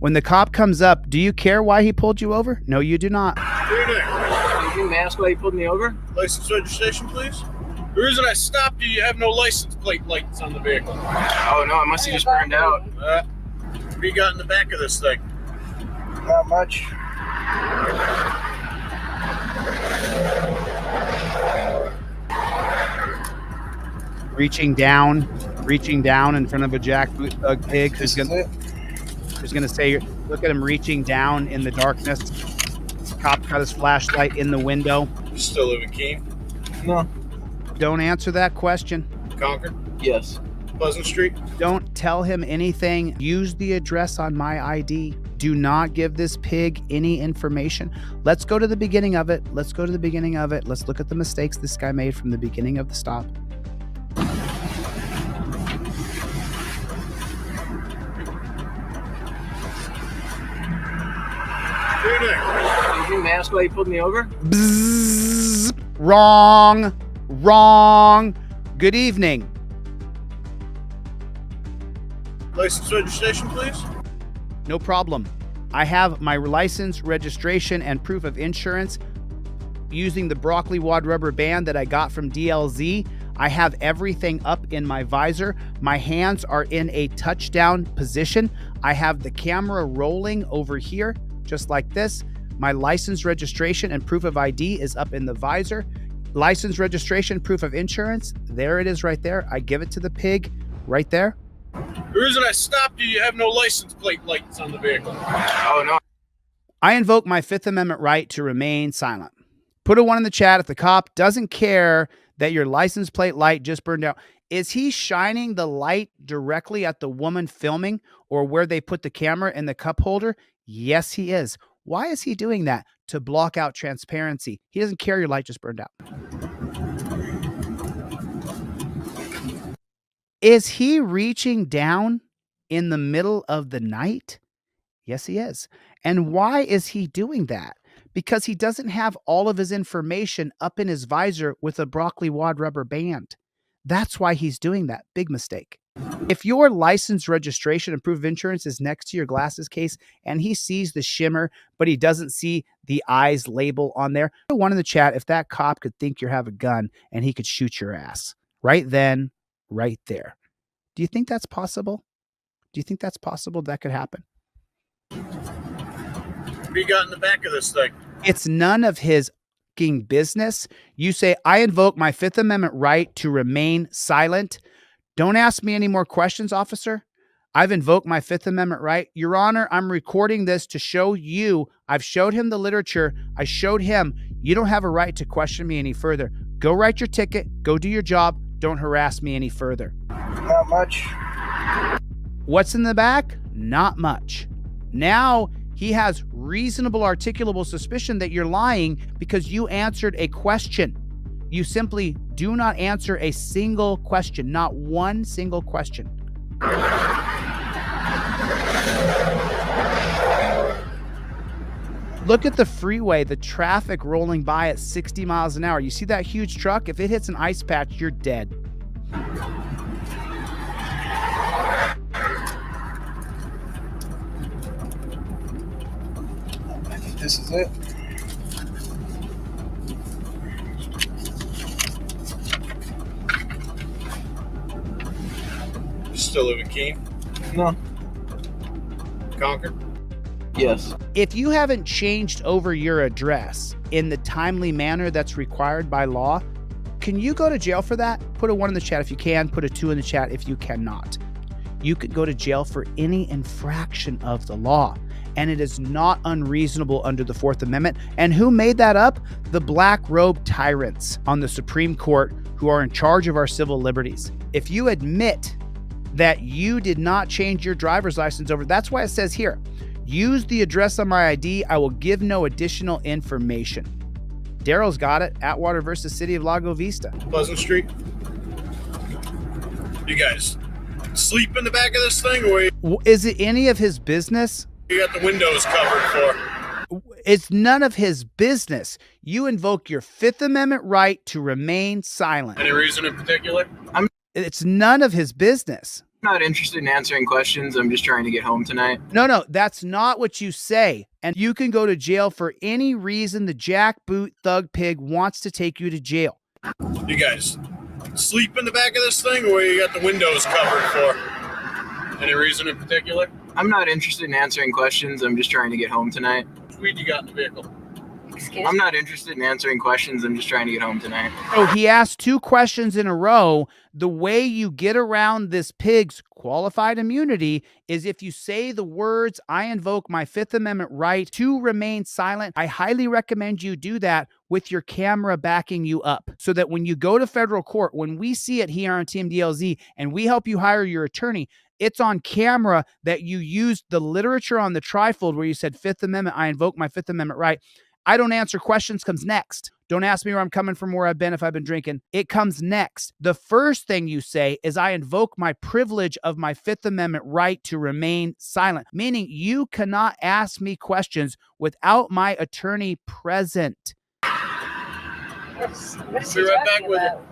When the cop comes up, do you care why he pulled you over? No, you do not. Good evening. Did you ask why you pulled me over? License registration, please. The reason I stopped you, you have no license plate lights on the vehicle. Oh no, I must have just burned out. What you got in the back of this thing? Not much. Reaching down in front of a jackboot pig who's gonna say, look at him reaching down in the darkness. The cop got his flashlight in the window. You still live in Keene? No. Don't answer that question. Concord? Yes. Pleasant Street? Don't tell him anything. Use the address on my ID. Do not give this pig any information. Let's go to the beginning of it. Let's look at the mistakes this guy made from the beginning of the stop. Good evening. Did you ask why you pulled me over? Bzzz. Wrong. Good evening. License registration, please. No problem. I have my license, registration, and proof of insurance using the broccoli wad rubber band that I got from DLZ. I have everything up in my visor. My hands are in a touchdown position. I have the camera rolling over here, just like this. My license, registration, and proof of ID is up in the visor. License, registration, proof of insurance. There it is right there. I give it to the pig right there. The reason I stopped you, you have no license plate lights on the vehicle. Oh no. I invoke my Fifth Amendment right to remain silent. Put a 1 in the chat if the cop doesn't care that your license plate light just burned out. Is he shining the light directly at the woman filming or where they put the camera in the cup holder? Yes, he is. Why is he doing that? To block out transparency. He doesn't care your light just burned out. Is he reaching down in the middle of the night? Yes, he is. And why is he doing that? Because he doesn't have all of his information up in his visor with a broccoli wad rubber band. That's why he's doing that. Big mistake. If your license, registration, and proof of insurance is next to your glasses case and he sees the shimmer, but he doesn't see the eyes label on there, put 1 in the chat if that cop could think you have a gun and he could shoot your ass. Right then, right there. Do you think that's possible? Do you think that's possible that could happen? What you got in the back of this thing? It's none of his fucking business. You say, I invoke my Fifth Amendment right to remain silent. Don't ask me any more questions, officer. I've invoked my Fifth Amendment right. Your Honor, I'm recording this to show you. I've showed him the literature. I showed him. You don't have a right to question me any further. Go write your ticket. Go do your job. Don't harass me any further. Not much. What's in the back? Not much. Now he has reasonable articulable suspicion that you're lying because you answered a question. You simply do not answer a single question, not one single question. Look at the freeway, the traffic rolling by at 60 miles an hour. You see that huge truck? If it hits an ice patch, you're dead. I think this is it. You still live in Keene? No. Concord? Yes. If you haven't changed over your address in the timely manner that's required by law, can you go to jail for that? Put a 1 in the chat if you can. Put a 2 in the chat if you cannot. You could go to jail for any infraction of the law. And it is not unreasonable under the Fourth Amendment. And who made that up? The black robe tyrants on the Supreme Court who are in charge of our civil liberties. If you admit that you did not change your driver's license over, that's why it says here, use the address on my ID. I will give no additional information. Daryl's got it. Atwater versus City of Lago Vista. Pleasant Street? You guys sleep in the back of this thing? Or Is it any of his business? you got the windows covered for? It's none of his business. You invoke your Fifth Amendment right to remain silent. Any reason in particular? It's none of his business. I'm not interested in answering questions. I'm just trying to get home tonight. No, that's not what you say. And you can go to jail for any reason the jackboot thug pig wants to take you to jail. You guys sleep in the back of this thing, or you got the windows covered for? Any reason in particular? I'm not interested in answering questions. I'm just trying to get home tonight. Which weed you got in the vehicle? I'm not interested in answering questions. I'm just trying to get home tonight. So he asked 2 questions in a row. The way you get around this pig's qualified immunity is if you say the words, "I invoke my Fifth Amendment right to remain silent." I highly recommend you do that with your camera backing you up so that when you go to federal court, when we see it here on Team DLZ and we help you hire your attorney, it's on camera that you used the literature on the trifold where you said Fifth Amendment, I invoke my Fifth Amendment right. I don't answer questions comes next. Don't ask me where I'm coming from, where I've been, if I've been drinking. It comes next. The first thing you say is I invoke my privilege of my Fifth Amendment right to remain silent, meaning you cannot ask me questions without my attorney present. What's Be he right back talking with about?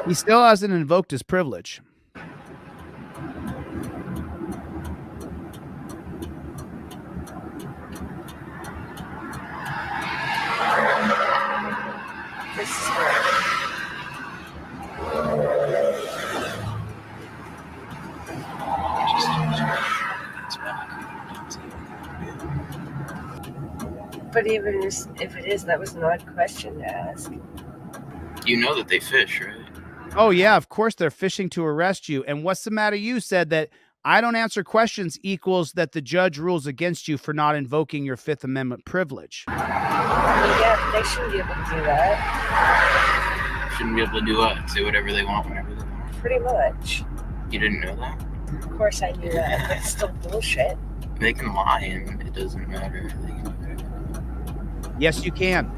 He still hasn't invoked his privilege. This is where but even if it is, that was an odd question to ask. You know that they fish, right? Oh, yeah, of course they're fishing to arrest you. And what's the matter? You said that I don't answer questions equals that the judge rules against you for not invoking your Fifth Amendment privilege. Yeah, they shouldn't be able to do that. Shouldn't be able to do what? Say whatever they want whenever they want. Pretty much. You didn't know that? Of course I knew that, but it's still bullshit. They can lie and it doesn't matter. They can do it. Yes, you can.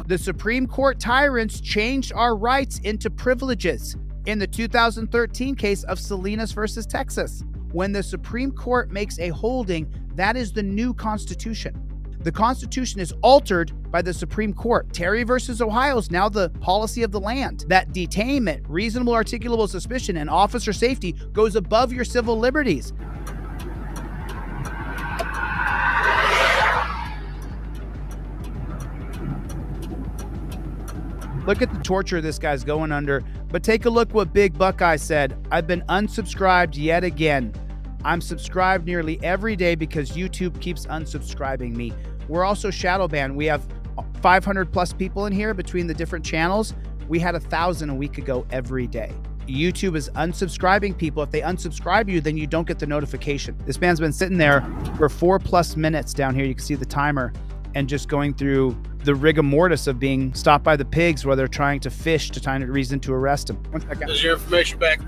The Supreme Court tyrants changed our rights into privileges in the 2013 case of Salinas versus Texas. When the Supreme Court makes a holding, that is the new Constitution. The Constitution is altered by the Supreme Court. Terry versus Ohio is now the policy of the land. That detainment, reasonable articulable suspicion, and officer safety goes above your civil liberties. Look at the torture this guy's going under. But take a look what Big Buckeye said. I've been unsubscribed yet again. I'm subscribed nearly every day because YouTube keeps unsubscribing me. We're also shadow banned. We have 500 plus people in here between the different channels. We had 1,000 a week ago every day. YouTube is unsubscribing people. If they unsubscribe you, then you don't get the notification. This man's been sitting there for 4+ minutes down here. You can see the timer and just going through the rigor mortis of being stopped by the pigs while they're trying to fish to find a reason to arrest him. 1 second. There's your information back.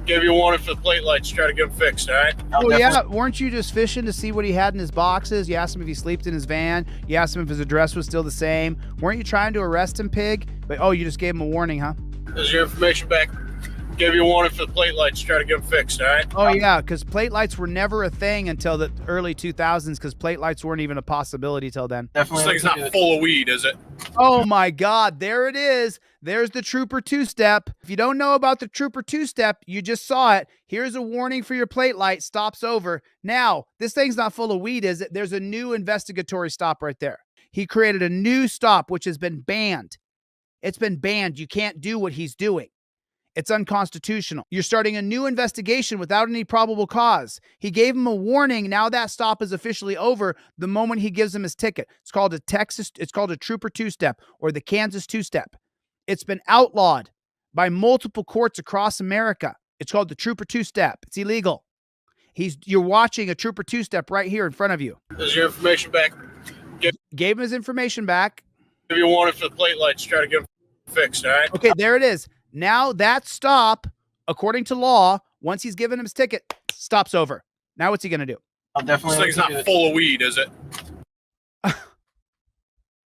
Give you a warning for the plate lights. Try to get them fixed, all right? Oh, yeah. Weren't you just fishing to see what he had in his boxes? You asked him if he slept in his van. You asked him if his address was still the same. Weren't you trying to arrest him, pig? But, oh, you just gave him a warning, huh? There's your information back. Give you a warning for the plate lights. Try to get them fixed, all right? Oh, yeah, because plate lights were never a thing until the early 2000s because plate lights weren't even a possibility till then. Definitely. This thing's not full of weed, is it? Oh, my God. There it is. There's the Trooper 2-step. If you don't know about the Trooper 2-step, you just saw it. Here's a warning for your plate light. Stops over. Now, this thing's not full of weed, is it? There's a new investigatory stop right there. He created a new stop, which has been banned. It's been banned. You can't do what he's doing. It's unconstitutional. You're starting a new investigation without any probable cause. He gave him a warning. Now that stop is officially over the moment he gives him his ticket. It's called a Trooper 2-step or the Kansas 2-step. It's been outlawed by multiple courts across America. It's called the Trooper 2-step. It's illegal. You're watching a Trooper 2-step right here in front of you. There's your information back. Gave him his information back. Give you a warning for the plate lights. Try to get them fixed, all right? Okay, there it is. Now that stop, according to law, once he's given him his ticket, stops over. Now what's he going to do? I'll definitely. This thing's not full of weed, is it?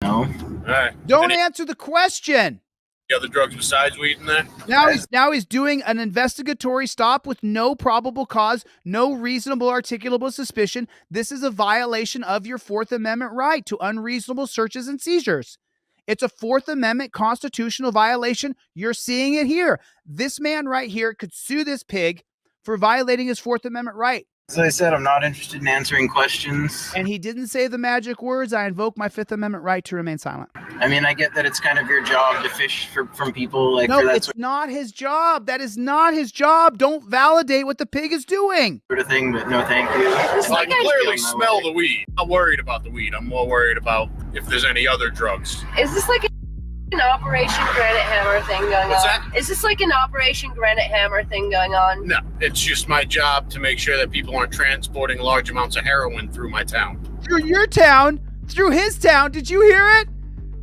No. All right. Don't answer the question. Any other drugs besides weed in there? Now he's doing an investigatory stop with no probable cause, no reasonable articulable suspicion. This is a violation of your Fourth Amendment right to unreasonable searches and seizures. It's a Fourth Amendment constitutional violation. You're seeing it here. This man right here could sue this pig for violating his Fourth Amendment right. As I said, I'm not interested in answering questions. And he didn't say the magic words, I invoke my Fifth Amendment right to remain silent. I mean, I get that it's kind of your job to fish from people. Like, No, for that it's not his job. That is not his job. Don't validate what the pig is doing. sort of thing, but no thank you. I can clearly smell the weed. I'm not worried about the weed. I'm more worried about if there's any other drugs. Is this like an Operation Granite Hammer thing going What's on? that? Is this like an Operation Granite Hammer thing going on? No, it's just my job to make sure that people aren't transporting large amounts of heroin through my town. Through your town, through his town. Did you hear it?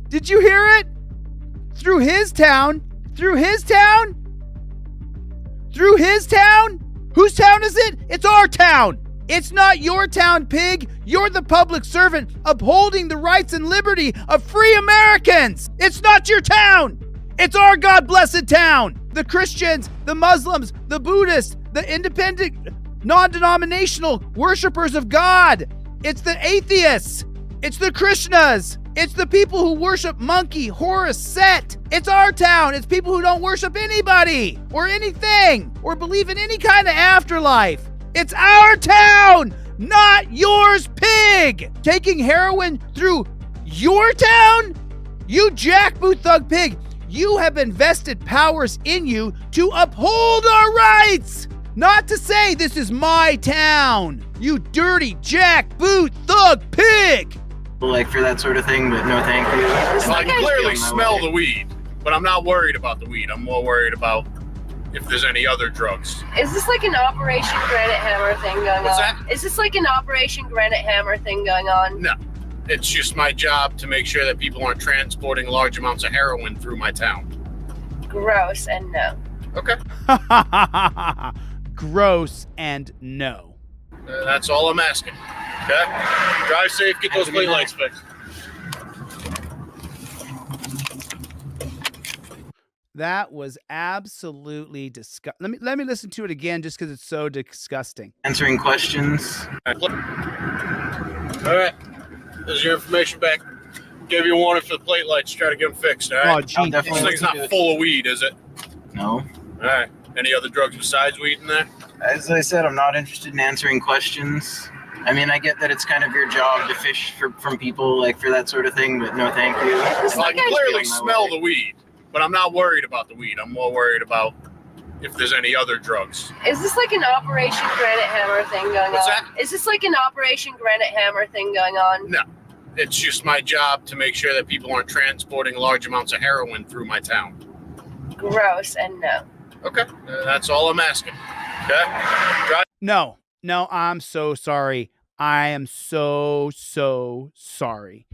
Did you hear it? Through his town, through his town, through his town. Whose town is it? It's our town. It's not your town, pig. You're the public servant upholding the rights and liberty of free Americans. It's not your town. It's our God-blessed town. The Christians, the Muslims, the Buddhists, the independent, non-denominational worshipers of God. It's the atheists. It's the Krishnas. It's the people who worship Monkey, Horus, Set. It's our town. It's people who don't worship anybody or anything or believe in any kind of afterlife. It's our town, not yours, pig. Taking heroin through your town? You jackboot thug pig. You have invested powers in you to uphold our rights, not to say this is my town. You dirty jackboot thug pig. Like, for that sort of thing, but no thank you. I can clearly smell the weed, but I'm not worried about the weed. I'm more worried about if there's any other drugs. Is this like an Operation Granite Hammer thing going What's on? that? Is this like an Operation Granite Hammer thing going on? No, it's just my job to make sure that people aren't transporting large amounts of heroin through my town. Gross and no. Okay. Gross and no. That's all I'm asking. Okay? Drive safe, get those plate lights fixed. That was absolutely disgusting. Let me listen to it again just because it's so disgusting. Answering questions. All right. There's your information back. Gave you a warning for the plate lights. Try to get them fixed, all right? Oh, gee. This thing's not full of weed, is it? No. All right. Any other drugs besides weed in there? As I said, I'm not interested in answering questions. I mean, I get that it's kind of your job to fish from people, like, for that sort of thing, but no thank you. I can clearly smell the weed, but I'm not worried about the weed. I'm more worried about if there's any other drugs. Is this like an Operation Granite Hammer thing going What's on? that? Is this like an Operation Granite Hammer thing going on? No, it's just my job to make sure that people aren't transporting large amounts of heroin through my town. Gross and no. Okay, that's all I'm asking. Okay? Drive. No, I'm so sorry. I am so sorry.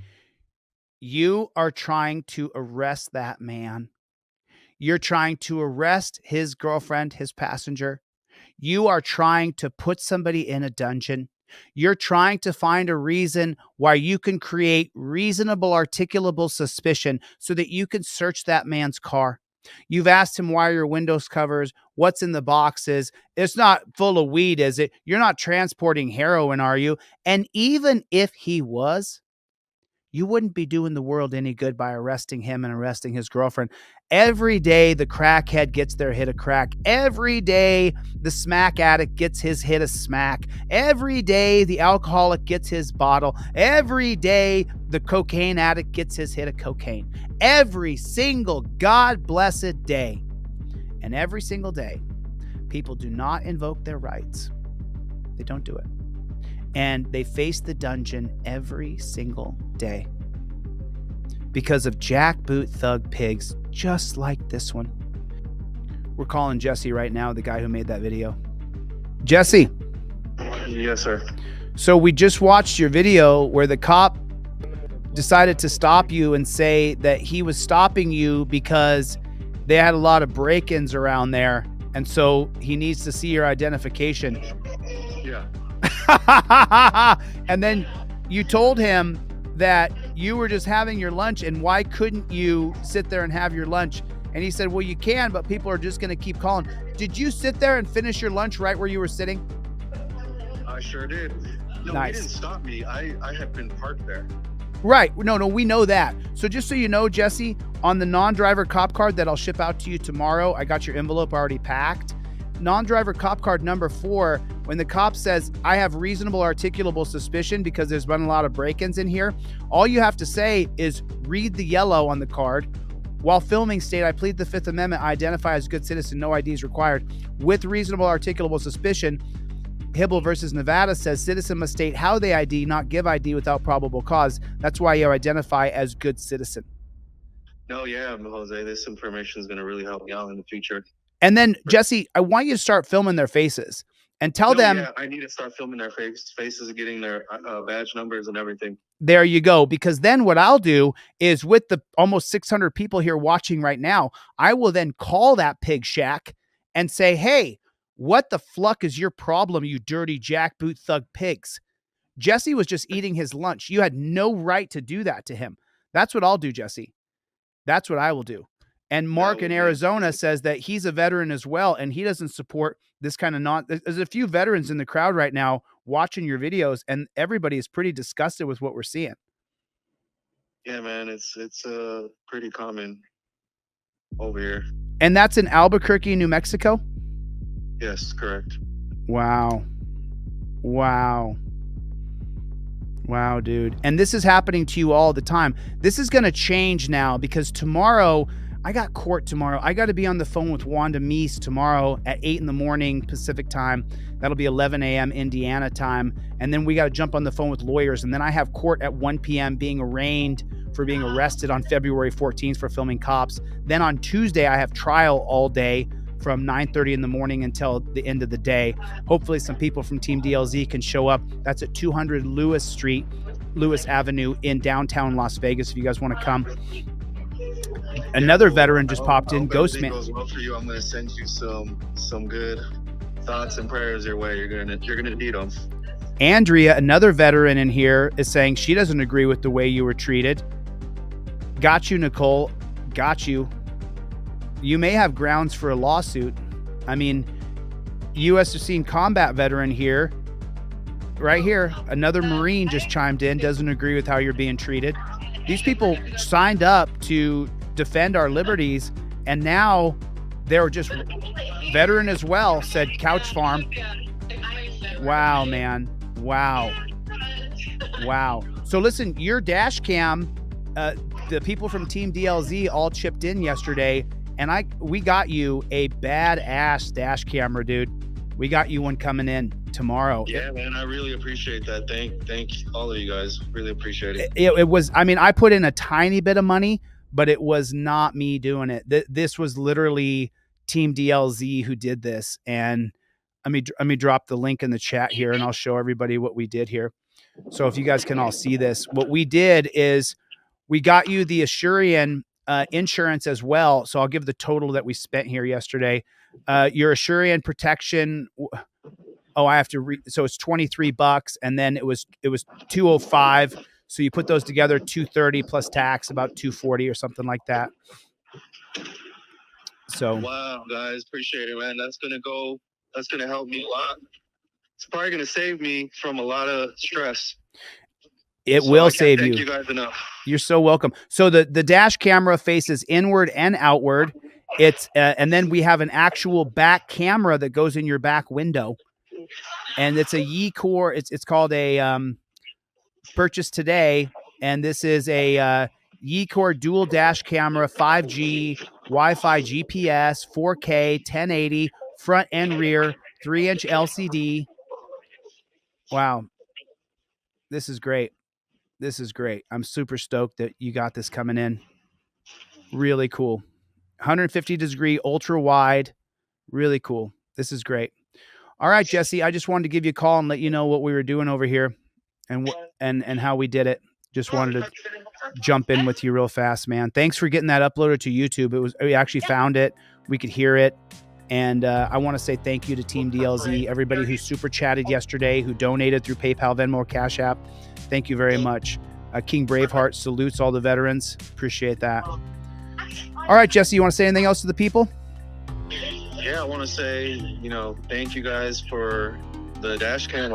You are trying to arrest that man. You're trying to arrest his girlfriend, his passenger. You are trying to put somebody in a dungeon. You're trying to find a reason why you can create reasonable, articulable suspicion so that you can search that man's car. You've asked him why are your windows covers, what's in the boxes. It's not full of weed, is it? You're not transporting heroin, are you? And even if he was, you wouldn't be doing the world any good by arresting him and arresting his girlfriend. Every day the crackhead gets their hit of crack. Every day the smack addict gets his hit of smack. Every day the alcoholic gets his bottle. Every day the cocaine addict gets his hit of cocaine. Every single God-blessed day. And every single day, people do not invoke their rights. They don't do it. And they face the dungeon every single day because of jackboot thug pigs just like this one. We're calling Jesse right now, the guy who made that video. Jesse. Yes, sir. So we just watched your video where the cop decided to stop you and say that he was stopping you because they had a lot of break-ins around there. And so he needs to see your identification. Yeah. And then you told him that you were just having your lunch and why couldn't you sit there and have your lunch? And he said, well, you can, but people are just going to keep calling. Did you sit there and finish your lunch right where you were sitting? I sure did. No, Nice. He didn't stop me. I had been parked there. Right. No, we know that. So just so you know, Jesse, on the non-driver cop card that I'll ship out to you tomorrow, I got your envelope already packed. Non-driver cop card number 4, when the cop says, I have reasonable articulable suspicion because there's been a lot of break-ins in here, all you have to say is read the yellow on the card. While filming, state, I plead the 5th Amendment, I identify as a good citizen, no ID is required. With reasonable articulable suspicion, Hibble versus Nevada says citizen must state how they ID, not give ID without probable cause. That's why you identify as good citizen. No, yeah, Jose, this information is going to really help me out in the future. And then, Jesse, I want you to start filming their faces and tell them. Yeah, I need to start filming their faces, getting their badge numbers and everything. There you go. Because then what I'll do is, with the almost 600 people here watching right now, I will then call that pig shack and say, hey, what the fluck is your problem, you dirty jackboot thug pigs? Jesse was just eating his lunch. You had no right to do that to him. That's what I'll do, Jesse. That's what I will do. And Mark in Arizona says that he's a veteran as well, and he doesn't support this kind of there's a few veterans in the crowd right now watching your videos, and everybody is pretty disgusted with what we're seeing. Yeah, man, it's pretty common over here. And that's in Albuquerque, New Mexico? Yes, correct. Wow, dude. And this is happening to you all the time. This is going to change now, because tomorrow, I got court tomorrow. I got to be on the phone with Wanda Meese tomorrow at 8 in the morning Pacific time. That'll be 11 a.m. Indiana time. And then we got to jump on the phone with lawyers. And then I have court at 1 p.m. being arraigned for being arrested on February 14th for filming cops. Then on Tuesday, I have trial all day from 9:30 in the morning until the end of the day. Hopefully some people from Team DLZ can show up. That's at 200 Lewis Avenue in downtown Las Vegas if you guys want to come. Another veteran just popped in, Ghostman. Goes well for you. I'm going to send you some good thoughts and prayers your way. You're gonna need them. Andrea, another veteran in here, is saying she doesn't agree with the way you were treated. Got you, Nicole. Got you. You may have grounds for a lawsuit. I mean, U.S. Scene combat veteran here, right here, another Marine just chimed in, doesn't agree with how you're being treated. These people signed up to defend our liberties, and now they're just veteran as well, said Couch Farm. Wow, man. Wow. So listen, your dash cam, the people from Team DLZ all chipped in yesterday, and we got you a badass dash camera, dude. We got you one coming in tomorrow. Yeah, man, I really appreciate that. Thank all of you guys. Really appreciate it. It was, I mean, I put in a tiny bit of money, but it was not me doing it. This was literally Team DLZ who did this. And let me drop the link in the chat here, and I'll show everybody what we did here. So if you guys can all see this, what we did is we got you the Assurian insurance as well. So I'll give the total that we spent here yesterday. Your Assurian protection. Oh, I have to so it's $23, and then it was $205. So you put those together, $230 plus tax, about $240 or something like that. So wow, guys, appreciate it, man. That's gonna help me a lot. It's probably gonna save me from a lot of stress. It will save you. Thank you guys enough. You're so welcome. So the dash camera faces inward and outward. It's and then we have an actual back camera that goes in your back window, and it's a YeCore. It's called a purchase today, and this is a YeCore dual dash camera, 5G, Wi-Fi, GPS, 4K, 1080, front and rear, 3-inch LCD. Wow, this is great. This is great. I'm super stoked that you got this coming in. Really cool. 150-degree ultra wide. Really cool. This is great. All right, Jesse, I just wanted to give you a call and let you know what we were doing over here and how we did it. Just wanted to jump in with you real fast, man. Thanks for getting that uploaded to YouTube. We actually found it. We could hear it. And I want to say thank you to Team DLZ, everybody who super chatted yesterday, who donated through PayPal, Venmo, or Cash App. Thank you very much. King Braveheart salutes all the veterans. Appreciate that. All right, Jesse, you want to say anything else to the people? Yeah, I want to say, thank you guys for the dash cam,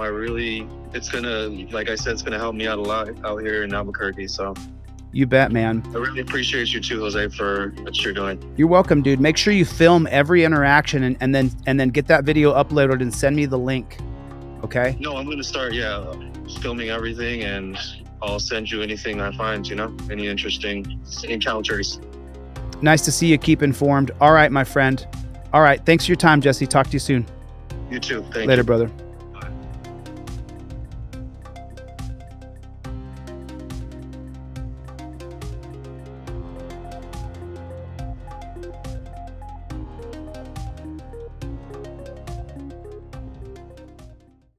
it's gonna, like I said, it's gonna help me out a lot out here in Albuquerque. So You bet, man. I really appreciate you too, Jose, for what you're doing. You're welcome, dude. Make sure you film every interaction and then get that video uploaded and send me the link. Okay? No, I'm gonna start, filming everything, and I'll send you anything I find, any interesting encounters. Nice to see you. Keep informed. All right, my friend. All right. Thanks for your time, Jesse. Talk to you soon. You too. Thank you. Later, brother.